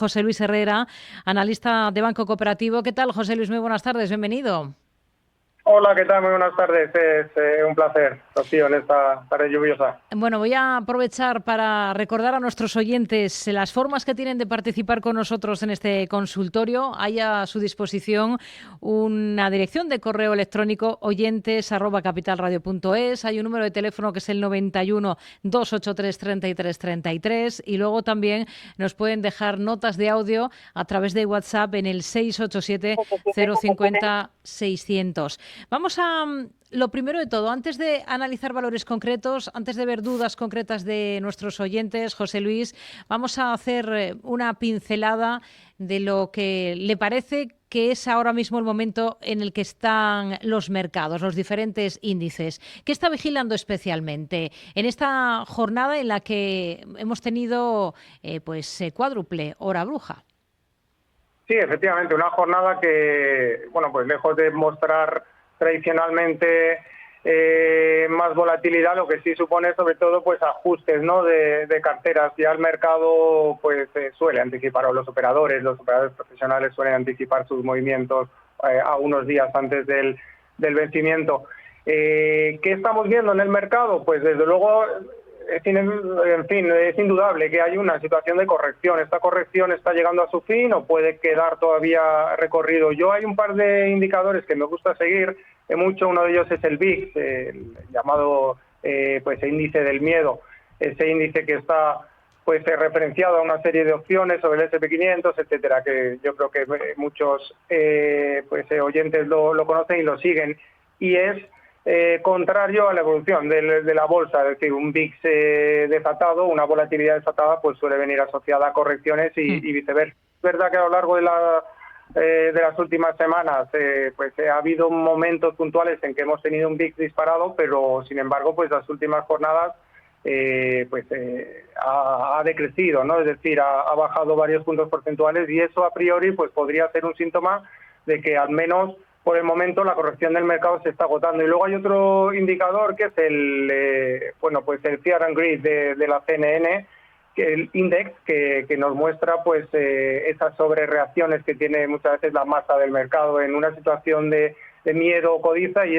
José Luis Herrera, analista de Banco Cooperativo. ¿Qué tal, José Luis? Muy buenas tardes, bienvenido. Hola, ¿qué tal? Muy buenas tardes. Es un placer, Rocío, en esta tarde lluviosa. Bueno, voy a aprovechar para recordar a nuestros oyentes las formas que tienen de participar con nosotros en este consultorio. Hay a su disposición una dirección de correo electrónico oyentes@capitalradio.es. Hay un número de teléfono que es el 91 283 33 33 y luego también nos pueden dejar notas de audio a través de WhatsApp en el 687 050 600. Vamos a lo primero de todo, antes de analizar valores concretos, antes de ver dudas concretas de nuestros oyentes, José Luis, vamos a hacer una pincelada de lo que le parece que es ahora mismo el momento en el que están los mercados, los diferentes índices. ¿Qué está vigilando especialmente en esta jornada en la que hemos tenido cuádruple hora bruja? Sí, efectivamente, una jornada que, bueno, pues lejos de mostrar tradicionalmente más volatilidad, lo que sí supone sobre todo pues ajustes, ¿no?, de carteras. Ya el mercado pues suele anticipar, o los operadores profesionales suelen anticipar sus movimientos a unos días antes del vencimiento. ¿Qué estamos viendo en el mercado? Pues desde luego, en fin, es indudable que hay una situación de corrección. Esta corrección está llegando a su fin o puede quedar todavía recorrido. Hay un par de indicadores que me gusta seguir mucho. Uno de ellos es el VIX, el llamado índice del miedo. Ese índice que está referenciado a una serie de opciones sobre el S&P 500, etcétera, que yo creo que muchos oyentes lo conocen y lo siguen. Y es contrario a la evolución de la bolsa, es decir, un VIX desatado, una volatilidad desatada, pues suele venir asociada a correcciones y viceversa. Es verdad que a lo largo de las últimas semanas ha habido momentos puntuales en que hemos tenido un VIX disparado, pero sin embargo pues las últimas jornadas ha decrecido, ¿no? Es decir, ha bajado varios puntos porcentuales y eso a priori pues podría ser un síntoma de que al menos por el momento la corrección del mercado se está agotando. Y luego hay otro indicador que es el Fear and Greed de la CNN, que el index que nos muestra esas sobrereacciones que tiene muchas veces la masa del mercado en una situación de miedo o codicia, y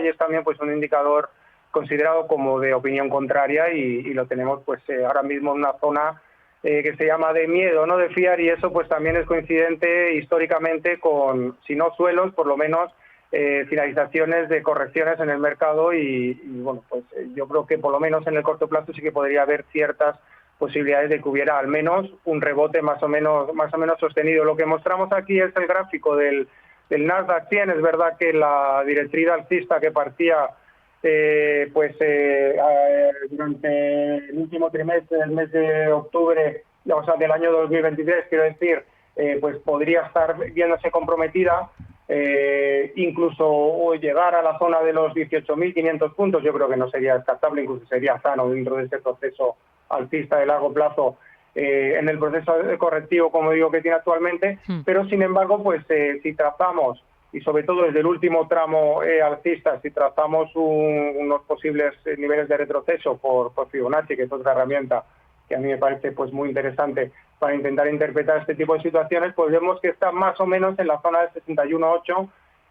es también pues un indicador considerado como de opinión contraria y lo tenemos ahora mismo en una zona que se llama de miedo, no de fiar, y eso pues también es coincidente históricamente con, si no suelos, por lo menos finalizaciones de correcciones en el mercado yo creo que por lo menos en el corto plazo sí que podría haber ciertas posibilidades de que hubiera al menos un rebote más o menos sostenido. Lo que mostramos aquí es el gráfico del Nasdaq 100. Es verdad que la directriz alcista que partía durante el último trimestre del mes de octubre, o sea, del año 2023, quiero decir, podría estar viéndose comprometida, incluso llegar a la zona de los 18.500 puntos. Yo creo que no sería descartable, incluso sería sano dentro de este proceso alcista de largo plazo, en el proceso correctivo, como digo, que tiene actualmente. Pero sin embargo, si trazamos, y sobre todo desde el último tramo alcista, si trazamos unos posibles niveles de retroceso por Fibonacci, que es otra herramienta que a mí me parece muy interesante para intentar interpretar este tipo de situaciones, pues vemos que está más o menos en la zona de 61.8,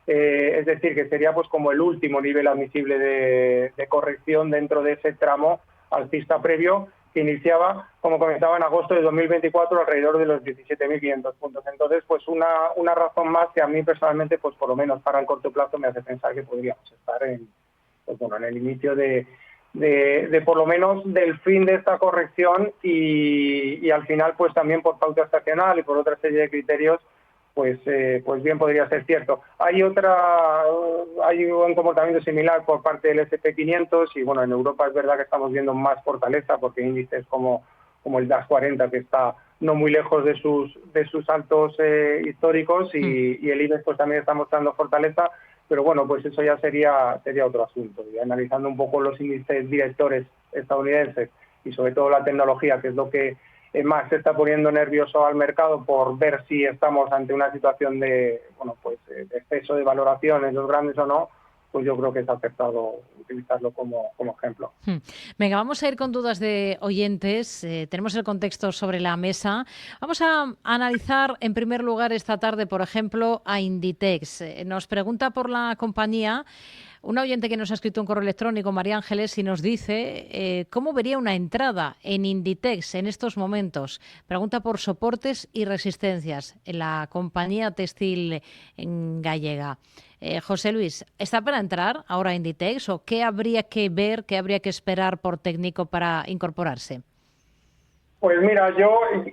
es decir, que sería como el último nivel admisible de corrección dentro de ese tramo alcista previo, que iniciaba, como comentaba, en agosto de 2024 alrededor de los 17.500 puntos. Entonces, una razón más que a mí personalmente, por lo menos para el corto plazo, me hace pensar que podríamos estar en el inicio de por lo menos del fin de esta corrección y al final, también por pauta estacional y por otra serie de criterios, bien podría ser cierto. Hay un comportamiento similar por parte del S&P 500 y en Europa es verdad que estamos viendo más fortaleza porque índices como el DAX 40, que está no muy lejos de sus altos históricos, y el IBEX también está mostrando fortaleza, pero eso ya sería otro asunto. Y analizando un poco los índices directores estadounidenses y sobre todo la tecnología, que es lo que más se está poniendo nervioso al mercado por ver si estamos ante una situación de exceso de valoración en los grandes o no, pues yo creo que es acertado utilizarlo como ejemplo. Venga, vamos a ir con dudas de oyentes. Tenemos el contexto sobre la mesa. Vamos a analizar en primer lugar esta tarde, por ejemplo, a Inditex. Nos pregunta por la compañía una oyente que nos ha escrito un correo electrónico, María Ángeles, y nos dice cómo vería una entrada en Inditex en estos momentos. Pregunta por soportes y resistencias en la compañía textil gallega. José Luis, ¿está para entrar ahora Inditex o qué habría que ver, qué habría que esperar por técnico para incorporarse? Pues mira,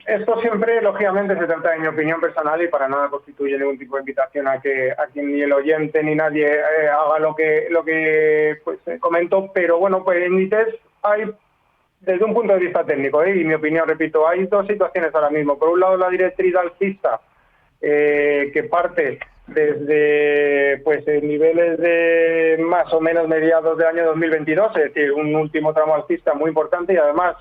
esto siempre, lógicamente, se trata de mi opinión personal y para nada constituye ningún tipo de invitación a que ni el oyente ni nadie haga lo que pues, comento, pero bueno, pues en Inditex hay, desde un punto de vista técnico, y mi opinión, repito, hay dos situaciones ahora mismo. Por un lado, la directriz alcista, que parte desde pues niveles de más o menos mediados del año 2022, es decir, un último tramo alcista muy importante y además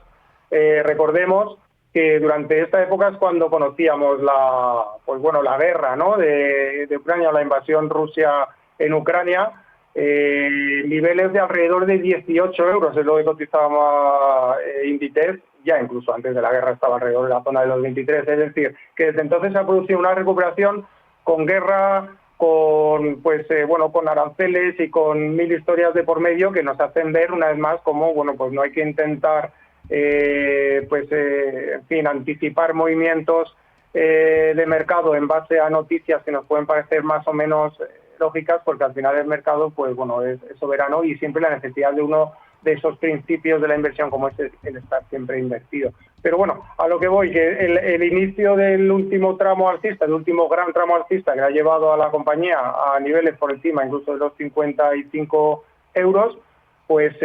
recordemos que durante esta época es cuando conocíamos la guerra, ¿no?, de Ucrania, la invasión Rusia en Ucrania, niveles de alrededor de 18 euros es lo que cotizaba Inditex, ya incluso antes de la guerra estaba alrededor de la zona de los 23, es decir, que desde entonces se ha producido una recuperación con guerra, con con aranceles y con mil historias de por medio que nos hacen ver una vez más cómo pues no hay que intentar anticipar movimientos de mercado en base a noticias que nos pueden parecer más o menos lógicas, porque al final el mercado es soberano y siempre la necesidad de uno de esos principios de la inversión como es el estar siempre invertido. Pero bueno, a lo que voy, que el inicio del último tramo alcista, el último gran tramo alcista que ha llevado a la compañía a niveles por encima incluso de los 55 euros, pues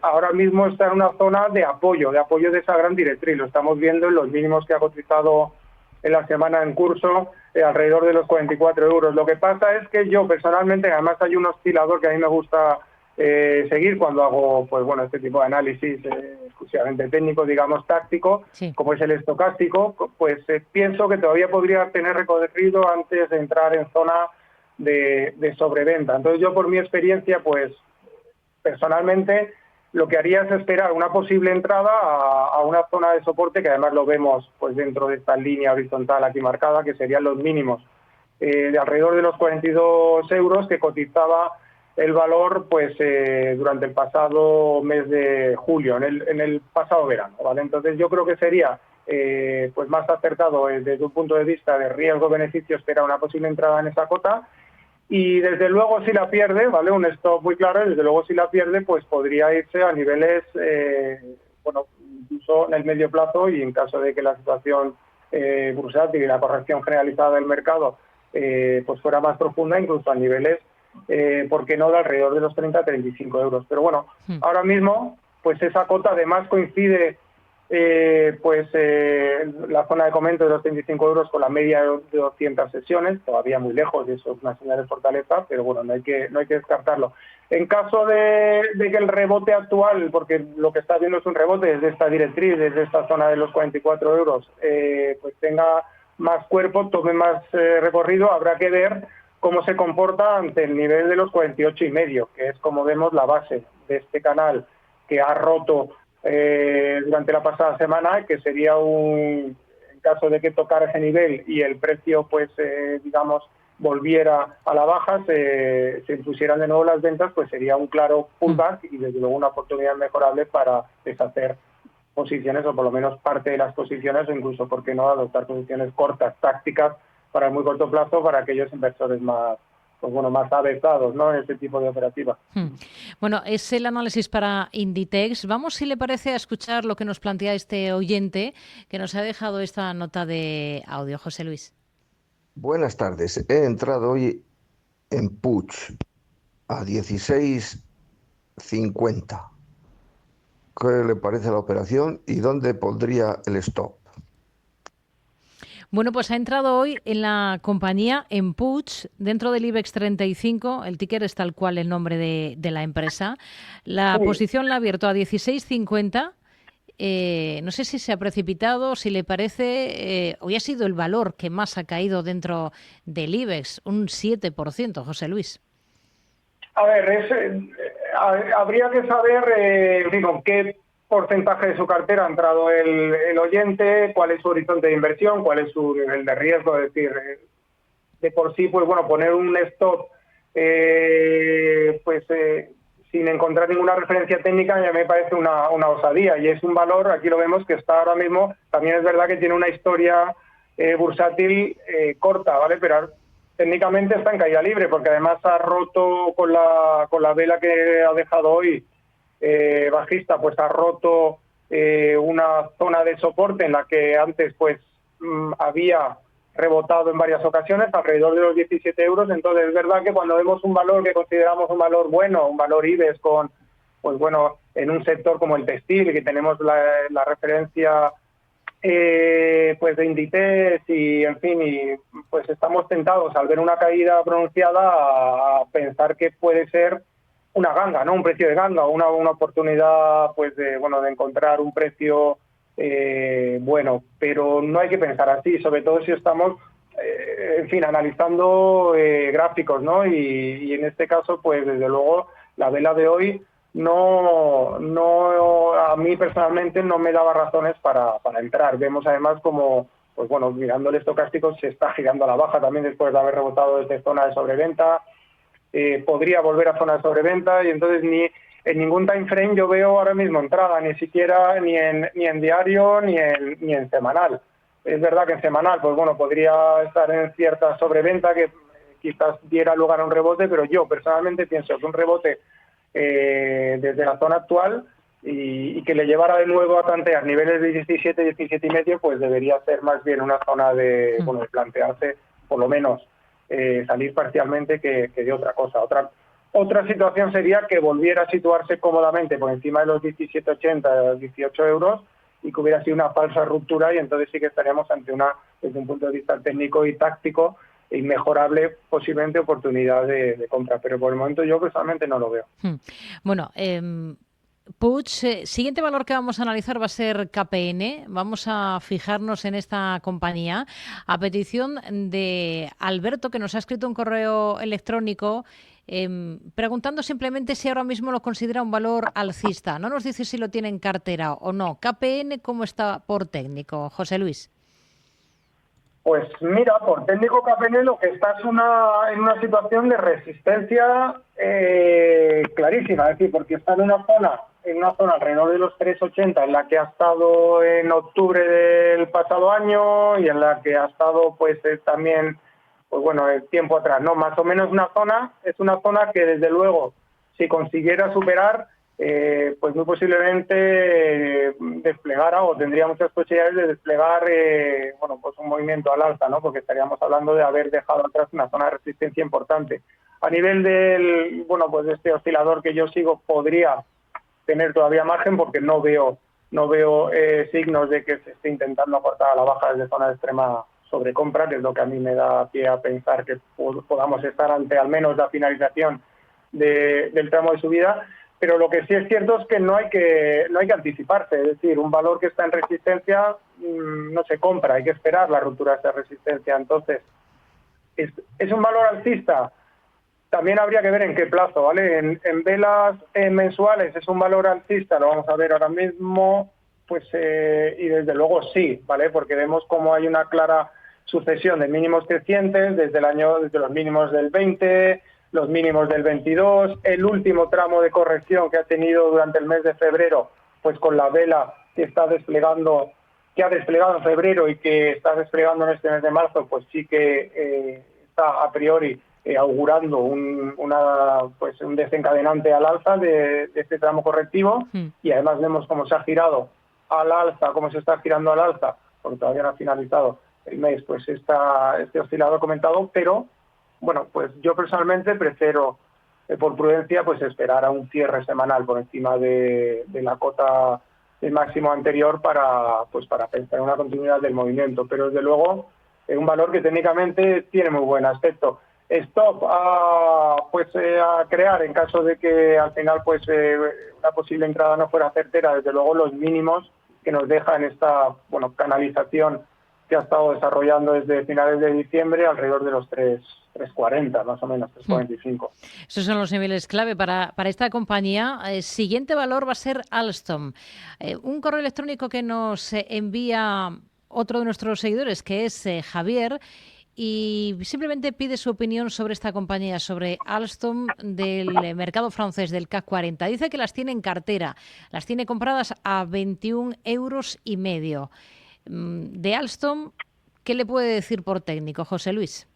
ahora mismo está en una zona de apoyo de esa gran directriz. Lo estamos viendo en los mínimos que ha cotizado en la semana en curso, alrededor de los 44 euros. Lo que pasa es que yo personalmente, además hay un oscilador que a mí me gusta seguir cuando hago este tipo de análisis exclusivamente técnico, digamos táctico, sí, como es el estocástico, pues pienso que todavía podría tener recorrido antes de entrar en zona de sobreventa. Entonces yo, por mi experiencia, pues personalmente lo que haría es esperar una posible entrada a una zona de soporte que además lo vemos pues dentro de esta línea horizontal aquí marcada, que serían los mínimos de alrededor de los 42 euros que cotizaba el valor durante el pasado mes de julio, en el pasado verano, ¿vale? Entonces yo creo que sería más acertado desde un punto de vista de riesgo-beneficio esperar una posible entrada en esa cota. Y desde luego si la pierde, ¿vale?, un stop muy claro, desde luego si la pierde, pues podría irse a niveles, incluso en el medio plazo y en caso de que la situación bursátil y la corrección generalizada del mercado fuera más profunda, incluso a niveles, ¿por qué no?, de alrededor de los 30-35 euros. Pero bueno, ahora mismo, pues esa cota además coincide la zona de comento de los 35 euros con la media de 200 sesiones, todavía muy lejos, y eso es una señal de fortaleza, pero bueno, no hay que descartarlo. En caso de que el rebote actual, porque lo que está viendo es un rebote desde esta directriz, desde esta zona de los 44 euros, pues tenga más cuerpo, tome más recorrido, habrá que ver cómo se comporta ante el nivel de los 48,5, que es, como vemos, la base de este canal que ha roto durante la pasada semana, que sería en caso de que tocara ese nivel y el precio volviera a la baja, se impusieran de nuevo las ventas, pues sería un claro pullback y desde luego una oportunidad mejorable para deshacer posiciones, o por lo menos parte de las posiciones, o incluso, ¿por qué no?, adoptar posiciones cortas, tácticas, para el muy corto plazo, para aquellos inversores más más avezados, ¿no?, en este tipo de operativas. Bueno, es el análisis para Inditex. Vamos, si le parece, a escuchar lo que nos plantea este oyente que nos ha dejado esta nota de audio. José Luis. Buenas tardes. He entrado hoy en Puig a 16,50. ¿Qué le parece la operación y dónde pondría el stop? Bueno, pues ha entrado hoy en la compañía en Puig, dentro del IBEX 35, el ticker es tal cual el nombre de la empresa. La posición la ha abierto a 16,50. No sé si se ha precipitado, si le parece, hoy ha sido el valor que más ha caído dentro del IBEX, un 7%, José Luis. A ver, habría que saber con qué porcentaje de su cartera ha entrado el oyente, cuál es su horizonte de inversión, cuál es su nivel de riesgo, es decir, de por sí, pues bueno, poner un stop sin encontrar ninguna referencia técnica ya me parece una osadía, y es un valor, aquí lo vemos, que está ahora mismo, también es verdad que tiene una historia bursátil corta, ¿vale? Pero técnicamente está en caída libre, porque además ha roto con la vela que ha dejado hoy bajista, pues ha roto una zona de soporte en la que antes pues había rebotado en varias ocasiones alrededor de los 17 euros. Entonces es verdad que cuando vemos un valor que consideramos un valor bueno, un valor IBEX con, pues bueno, en un sector como el textil, que tenemos la referencia pues de Inditex y en fin, y pues estamos tentados al ver una caída pronunciada a pensar que puede ser una ganga, ¿no? Un precio de ganga, una oportunidad pues de encontrar un precio bueno, pero no hay que pensar así, sobre todo si estamos en fin, analizando gráficos, ¿no? Y en este caso, pues desde luego la vela de hoy no a mí personalmente no me daba razones para entrar. Vemos además como, pues bueno, mirando el estocástico se está girando a la baja también después de haber rebotado desde zona de sobreventa. Podría volver a zona de sobreventa, y entonces ni en ningún time frame yo veo ahora mismo entrada, ni siquiera ni en diario ni en semanal. Es verdad que en semanal, pues bueno, podría estar en cierta sobreventa que quizás diera lugar a un rebote, pero yo personalmente pienso que un rebote desde la zona actual y que le llevara de nuevo a tantear niveles de 17 y medio, pues debería ser más bien una zona de plantearse por lo menos salir parcialmente que de otra cosa. Otra situación sería que volviera a situarse cómodamente por encima de los 17,80, 18 euros, y que hubiera sido una falsa ruptura, y entonces sí que estaríamos ante desde un punto de vista técnico y táctico, inmejorable posiblemente oportunidad de compra. Pero por el momento yo personalmente no lo veo. Bueno, Puig, siguiente valor que vamos a analizar va a ser KPN. Vamos a fijarnos en esta compañía. A petición de Alberto, que nos ha escrito un correo electrónico preguntando simplemente si ahora mismo lo considera un valor alcista. No nos dice si lo tiene en cartera o no. KPN, ¿cómo está por técnico, José Luis? Pues mira, por técnico KPN lo que está es en una situación de resistencia clarísima, es decir, porque está en una zona alrededor de los 3,80 en la que ha estado en octubre del pasado año, y en la que ha estado pues también, pues bueno, el tiempo atrás, ¿no? Más o menos es una zona que desde luego, si consiguiera superar, pues muy posiblemente desplegara, o tendría muchas posibilidades de desplegar pues un movimiento al alza, ¿no? Porque estaríamos hablando de haber dejado atrás una zona de resistencia importante. A nivel de este oscilador que yo sigo, podría tener todavía margen, porque no veo signos de que se esté intentando aportar a la baja desde zona de extrema sobrecompra, que es lo que a mí me da pie a pensar que podamos estar ante al menos la finalización del tramo de subida. Pero lo que sí es cierto es que no hay que anticiparse, es decir, un valor que está en resistencia no se compra, hay que esperar la ruptura de esa resistencia. Entonces, ¿es un valor alcista? También habría que ver en qué plazo, ¿vale? En velas mensuales es un valor alcista, lo vamos a ver ahora mismo, pues y desde luego sí, ¿vale? Porque vemos cómo hay una clara sucesión de mínimos crecientes desde los mínimos del 20, los mínimos del 22, el último tramo de corrección que ha tenido durante el mes de febrero, pues con la vela que ha desplegado en febrero y que está desplegando en este mes de marzo, pues sí que está a priori augurando un desencadenante al alza de este tramo correctivo. Y además vemos cómo se ha girado al alza, cómo se está girando al alza, porque todavía no ha finalizado el mes, pues este oscilador comentado, pero bueno, pues yo personalmente prefiero, por prudencia, pues esperar a un cierre semanal por encima de la cota del máximo anterior para pensar en una continuidad del movimiento. Pero desde luego es un valor que técnicamente tiene muy buen aspecto. Stop a crear en caso de que al final pues una posible entrada no fuera certera, desde luego los mínimos que nos deja en esta canalización se ha estado desarrollando desde finales de diciembre alrededor de los 3,40 más o menos, 3,45. Esos son los niveles clave para esta compañía. Siguiente valor va a ser Alstom. Un correo electrónico que nos envía otro de nuestros seguidores, que es Javier, y simplemente pide su opinión sobre esta compañía, sobre Alstom del mercado francés, del CAC 40. Dice que las tiene en cartera, las tiene compradas a 21,5 euros. De Alstom, ¿qué le puede decir por técnico, José Luis?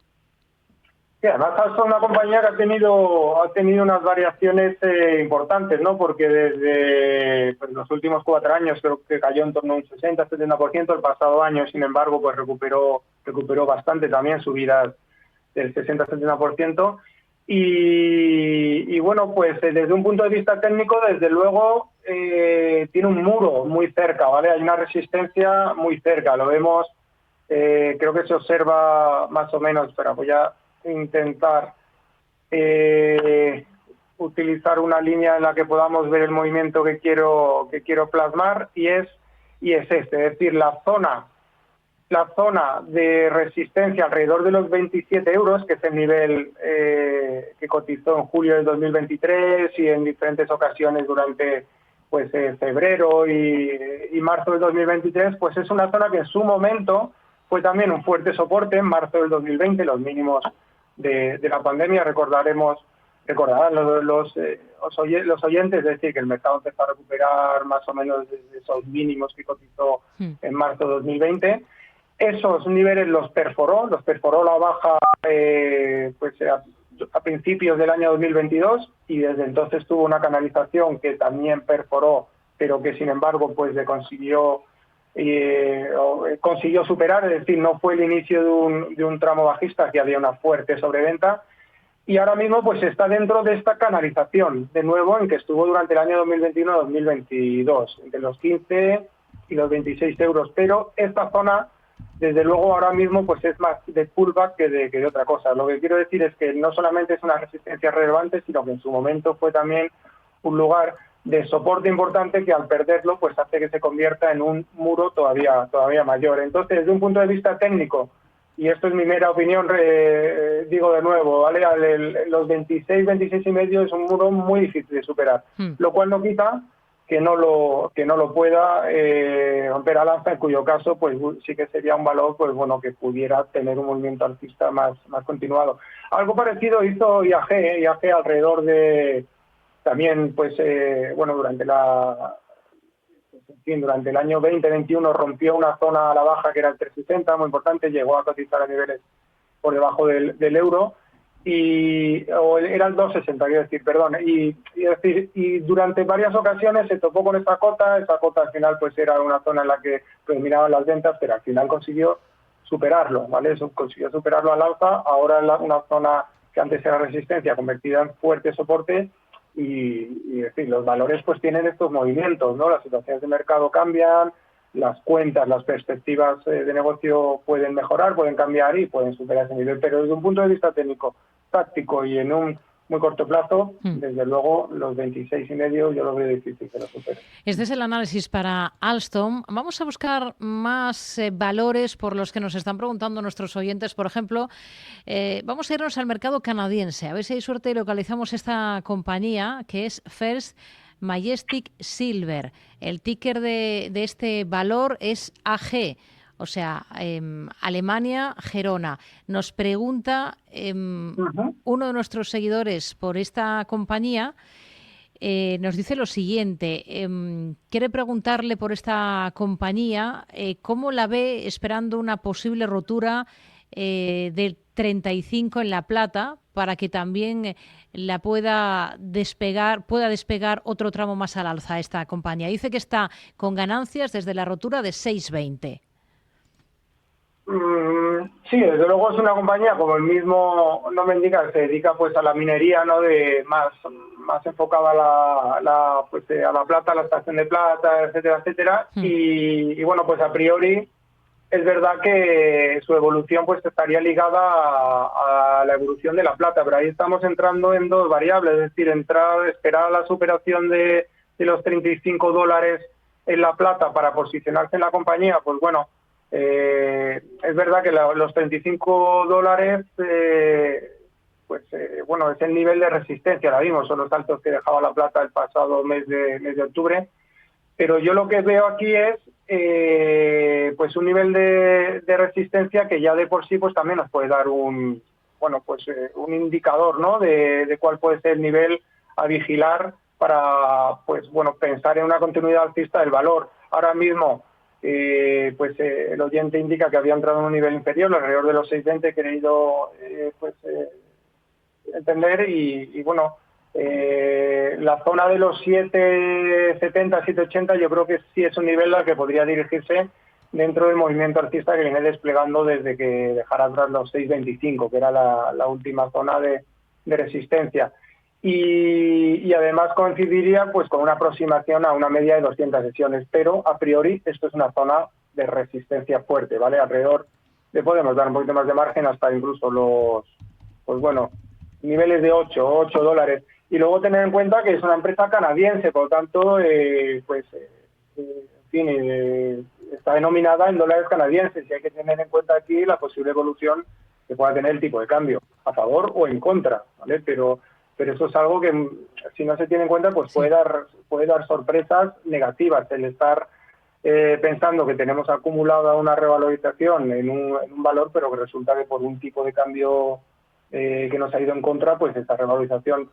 Sí, además Alstom es una compañía que ha tenido unas variaciones importantes, ¿no? Porque desde los últimos 4 años creo que cayó en torno a un 60-70%. El pasado año, sin embargo, pues recuperó bastante también, subidas del 60-70%. Y bueno, pues desde un punto de vista técnico, desde luego, tiene un muro muy cerca, ¿vale? Hay una resistencia muy cerca, lo vemos, creo que se observa más o menos, pero voy a intentar utilizar una línea en la que podamos ver el movimiento que quiero plasmar, y es es decir, la zona de resistencia alrededor de los 27 euros, que es el nivel que cotizó en julio del 2023 y en diferentes ocasiones durante pues febrero y marzo del 2023, pues es una zona que en su momento fue también un fuerte soporte en marzo del 2020, los mínimos de la pandemia. Recordarán los oyentes, es decir, que el mercado empezó a recuperar más o menos desde esos mínimos que cotizó en marzo de 2020. Esos niveles los perforó la baja a principios del año 2022, y desde entonces tuvo una canalización que también perforó, pero que sin embargo pues le consiguió superar, es decir, no fue el inicio de un tramo bajista, que había una fuerte sobreventa, y ahora mismo pues está dentro de esta canalización, de nuevo, en que estuvo durante el año 2021-2022, entre los 15 y los 26 euros, pero esta zona, desde luego, ahora mismo pues es más de pullback que de otra cosa. Lo que quiero decir es que no solamente es una resistencia relevante, sino que en su momento fue también un lugar de soporte importante, que al perderlo pues hace que se convierta en un muro todavía mayor. Entonces, desde un punto de vista técnico, y esto es mi mera opinión, digo de nuevo, ¿vale? Los 26,5 es un muro muy difícil de superar, lo cual no quita que no lo pueda romper al alza, en cuyo caso pues sí que sería un valor pues bueno que pudiera tener un movimiento alcista más continuado. Algo parecido hizo IAG alrededor de también pues durante el año 2021 rompió una zona a la baja que era el 3,60, muy importante, llegó a cotizar a niveles por debajo del euro, o era el 2,60, quiero decir, perdón, y durante varias ocasiones se topó con esa cota al final pues era una zona en la que predominaban las ventas, pero al final consiguió superarlo, ¿vale? Consiguió superarlo al alza, ahora es una zona que antes era resistencia convertida en fuerte soporte, y es decir, los valores pues tienen estos movimientos, ¿no? Las situaciones de mercado cambian, las cuentas, las perspectivas de negocio pueden mejorar, pueden cambiar y pueden superar ese nivel, pero desde un punto de vista técnico, táctico y en un muy corto plazo, desde luego los 26,5 yo lo veo difícil que lo supere. Este es el análisis para Alstom. Vamos a buscar más valores por los que nos están preguntando nuestros oyentes. Por ejemplo, vamos a irnos al mercado canadiense. A ver si hay suerte y localizamos esta compañía, que es First Majestic Silver. El ticker de este valor es AG. O sea, Alemania, Gerona. Nos pregunta uno de nuestros seguidores por esta compañía, nos dice lo siguiente, quiere preguntarle por esta compañía cómo la ve esperando una posible rotura del 35 en la plata, para que también la pueda despegar otro tramo más al alza esta compañía. Dice que está con ganancias desde la rotura de 6,20. Sí, desde luego es una compañía, como el mismo nombre indica, que se dedica pues a la minería, ¿no? De más enfocada a la plata, a la extracción de plata, etcétera. Y bueno, pues a priori es verdad que su evolución pues estaría ligada a la evolución de la plata, pero ahí estamos entrando en dos variables, es decir, esperar la superación de los $35 en la plata para posicionarse en la compañía, pues bueno, Es verdad que los $35, bueno, es el nivel de resistencia, ahora mismo son los altos que dejaba la plata el pasado mes de octubre, pero yo lo que veo aquí es pues un nivel de resistencia que ya de por sí pues también nos puede dar un indicador, ¿no? de cuál puede ser el nivel a vigilar para pues bueno pensar en una continuidad alcista del valor. Ahora mismo el oyente indica que había entrado en un nivel inferior, alrededor de los 6,20, he querido entender y bueno, la zona de los 7,70, 7,80 yo creo que sí es un nivel al que podría dirigirse dentro del movimiento alcista que viene desplegando desde que dejara atrás los 6,25, que era la última zona de resistencia. Y además coincidiría pues con una aproximación a una media de 200 sesiones, pero a priori esto es una zona de resistencia fuerte, ¿vale? Alrededor le podemos dar un poquito más de margen hasta incluso niveles de $8. Y luego tener en cuenta que es una empresa canadiense, por lo tanto, está denominada en dólares canadienses y hay que tener en cuenta aquí la posible evolución que pueda tener el tipo de cambio, a favor o en contra, ¿vale? Pero eso es algo que, si no se tiene en cuenta, pues puede dar sorpresas negativas. El estar pensando que tenemos acumulada una revalorización en un valor, pero que resulta que por un tipo de cambio que nos ha ido en contra, pues esta revalorización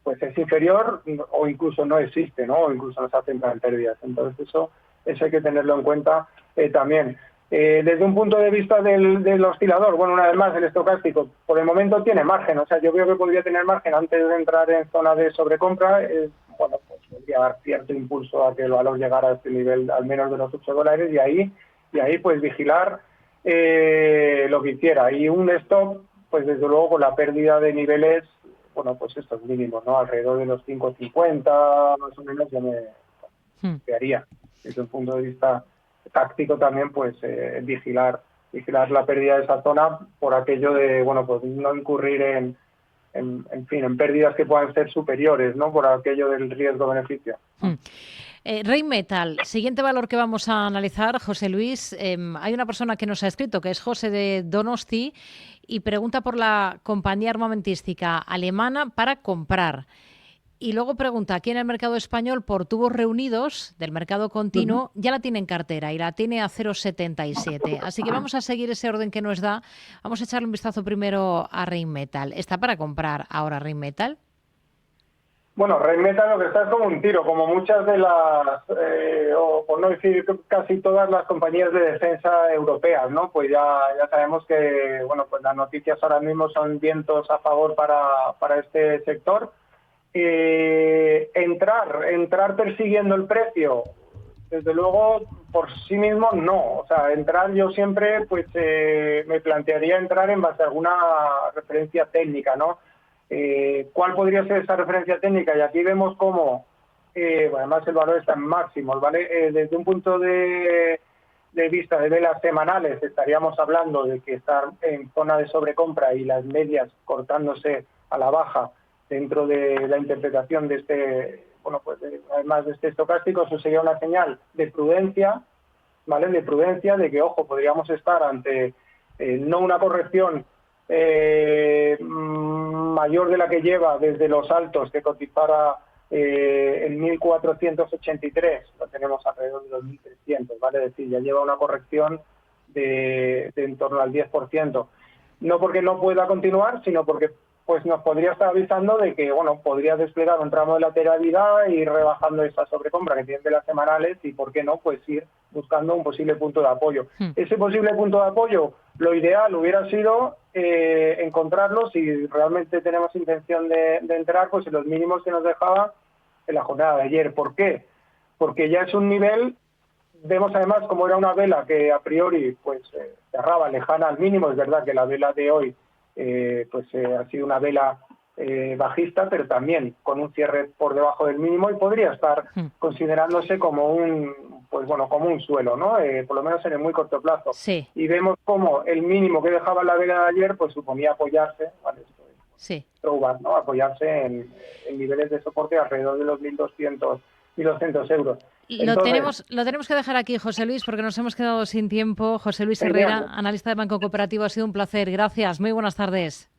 pues es inferior o incluso no existe, ¿no? O incluso nos hacen pérdidas. Entonces eso hay que tenerlo en cuenta también. Desde un punto de vista del oscilador, bueno, una vez más, el estocástico, por el momento tiene margen, o sea, yo creo que podría tener margen antes de entrar en zona de sobrecompra, pues podría dar cierto impulso a que el valor llegara a este nivel al menos de los $8 y ahí pues vigilar lo que hiciera. Y un stop, pues desde luego con la pérdida de niveles, bueno, pues estos mínimos, ¿no? Alrededor de los 5,50 más o menos ya me haría. Desde un punto de vista táctico también, pues vigilar la pérdida de esa zona por aquello de, bueno, pues no incurrir en pérdidas que puedan ser superiores, ¿no? Por aquello del riesgo-beneficio. Rheinmetall, siguiente valor que vamos a analizar, José Luis. Hay una persona que nos ha escrito, que es José de Donosti, y pregunta por la compañía armamentística alemana para comprar. Y luego pregunta, aquí en el mercado español, por tubos reunidos del mercado continuo, ya la tiene en cartera y la tiene a 0,77. Así que vamos a seguir ese orden que nos da. Vamos a echarle un vistazo primero a Rheinmetall. ¿Está para comprar ahora Rheinmetall? Bueno, Rheinmetall lo que está es como un tiro, como muchas de las, o por no decir casi todas las compañías de defensa europeas, ¿no? Pues ya sabemos que, bueno, pues las noticias ahora mismo son vientos a favor para este sector. Entrar persiguiendo el precio, desde luego por sí mismo no, o sea, entrar yo siempre pues me plantearía entrar en base a alguna referencia técnica, ¿no? ¿Cuál podría ser esa referencia técnica? Y aquí vemos cómo además el valor está en máximos, ¿vale? Desde un punto de vista de velas semanales estaríamos hablando de que estar en zona de sobrecompra y las medias cortándose a la baja dentro de la interpretación de este, bueno, pues además de este estocástico, eso sería una señal de prudencia, ¿vale? De prudencia, de que, ojo, podríamos estar ante no una corrección mayor de la que lleva desde los altos que cotizara en 1.483, lo tenemos alrededor de los 1.300, ¿vale? Es decir, ya lleva una corrección de en torno al 10%. No porque no pueda continuar, sino porque pues nos podría estar avisando de que, bueno, podría desplegar un tramo de lateralidad y ir rebajando esa sobrecompra que tiene de las semanales y, ¿por qué no?, pues ir buscando un posible punto de apoyo. Ese posible punto de apoyo, lo ideal hubiera sido encontrarlo, si realmente tenemos intención de entrar, pues en los mínimos que nos dejaba en la jornada de ayer. ¿Por qué? Porque ya es un nivel, vemos además como era una vela que a priori pues cerraba lejana al mínimo. Es verdad que la vela de hoy ha sido una vela bajista, pero también con un cierre por debajo del mínimo y podría estar considerándose como como un suelo, ¿no? Por lo menos en el muy corto plazo. Sí. Y vemos como el mínimo que dejaba la vela de ayer pues suponía apoyarse, ¿vale? Throwback, ¿no? Apoyarse en niveles de soporte alrededor de los 1.200 euros. Lo tenemos que dejar aquí, José Luis, porque nos hemos quedado sin tiempo. José Luis Genial. Herrera, analista de Banco Cooperativo, ha sido un placer. Gracias, muy buenas tardes.